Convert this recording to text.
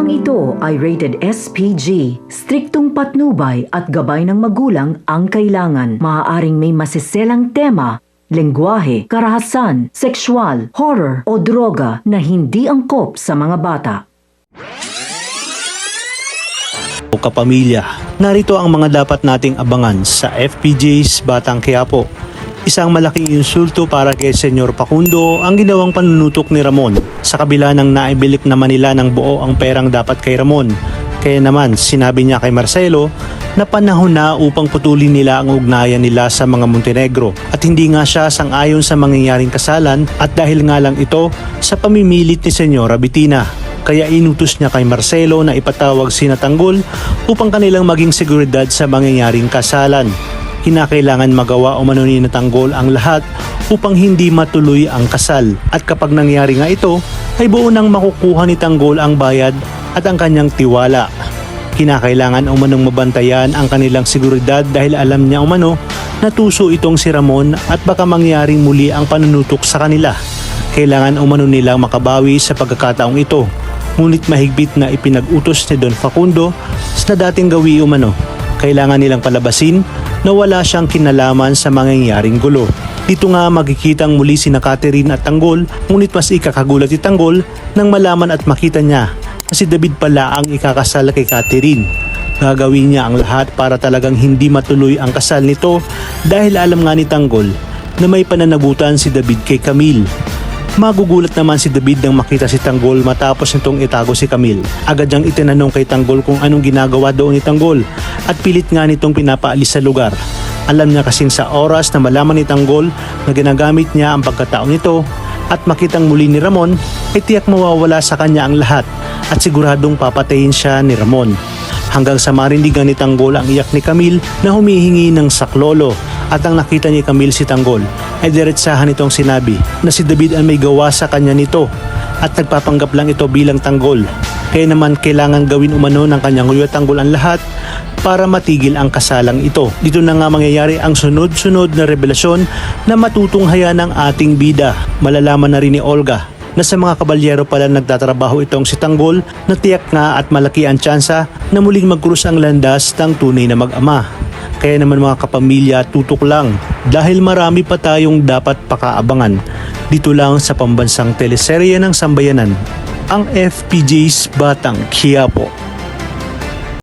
Programang ito ay rated SPG. Striktong patnubay at gabay ng magulang ang kailangan. Maaaring may masiselang tema, lengguwahe, karahasan, sexual, horror o droga na hindi angkop sa mga bata. O kapamilya, narito ang mga dapat nating abangan sa FPJ's Batang Quiapo. Isang malaking insulto para kay Senyor Facundo ang ginawang panunutok ni Ramon sa kabila ng naibilip naman nila ng buo ang perang dapat kay Ramon. Kaya naman sinabi niya kay Marcelo na panahon na upang putulin nila ang ugnayan nila sa mga Montenegro at hindi nga siya sang-ayon sa mangyayaring kasalan at dahil nga lang ito sa pamimilit ni Senyora Bettina. Kaya inutos niya kay Marcelo na ipatawag sina Tanggol upang kanilang maging seguridad sa mangyayaring kasalan. Kinakailangan magawa o ni Tanggol ang lahat upang hindi matuloy ang kasal. At kapag nangyari nga ito, ay buo nang makukuha ni Tanggol ang bayad at ang kanyang tiwala. Kinakailangan umanong mabantayan ang kanilang seguridad dahil alam niya umano na tuso itong si Ramon at baka mangyaring muli ang panunutok sa kanila. Kailangan umano nilang makabawi sa pagkakataong ito. Ngunit mahigpit na ipinag-utos ni Don Facundo na dating gawi umano. Kailangan nilang palabasin na wala siyang kinalaman sa mangyayaring gulo. Dito nga magkikitang muli sina Catherine at Tanggol, ngunit mas ikakagulat si Tanggol nang malaman at makita niya na si David pala ang ikakasal kay Catherine. Gagawin niya ang lahat para talagang hindi matuloy ang kasal nito dahil alam nga ni Tanggol na may pananagutan si David kay Camille. Magugulat naman si David nang makita si Tanggol matapos nitong itago si Camille. Agad niyang itinanong kay Tanggol kung anong ginagawa doon ni Tanggol at pilit nga nitong pinapaalis sa lugar. Alam niya kasing sa oras na malaman ni Tanggol na ginagamit niya ang pagkataong ito at makitang muli ni Ramon ay tiyak mawawala sa kanya ang lahat at siguradong papatayin siya ni Ramon. Hanggang sa marindigan ni Tanggol ang iyak ni Camille na humihingi ng saklolo at ang nakita ni Camille si Tanggol ay diretsahan itong sinabi na si David ang may gawa sa kanya nito at nagpapanggap lang ito bilang Tanggol. Kaya naman kailangan gawin umano ng kanyang Kuya Tanggol ang lahat para matigil ang kasalang ito. Dito na nga mangyayari ang sunod-sunod na revelasyon na matutunghayan ng ating bida. Malalaman na rin ni Olga na sa mga kabalyero pala nagtatrabaho itong si Tanggol na tiyak nga at malaki ang tsansa na muling magkrus ang landas ng tunay na mag-ama. Kaya naman mga kapamilya, tutok lang dahil marami pa tayong dapat pakaabangan dito lang sa pambansang teleserye ng sambayanan, ang FPJ's Batang Quiapo.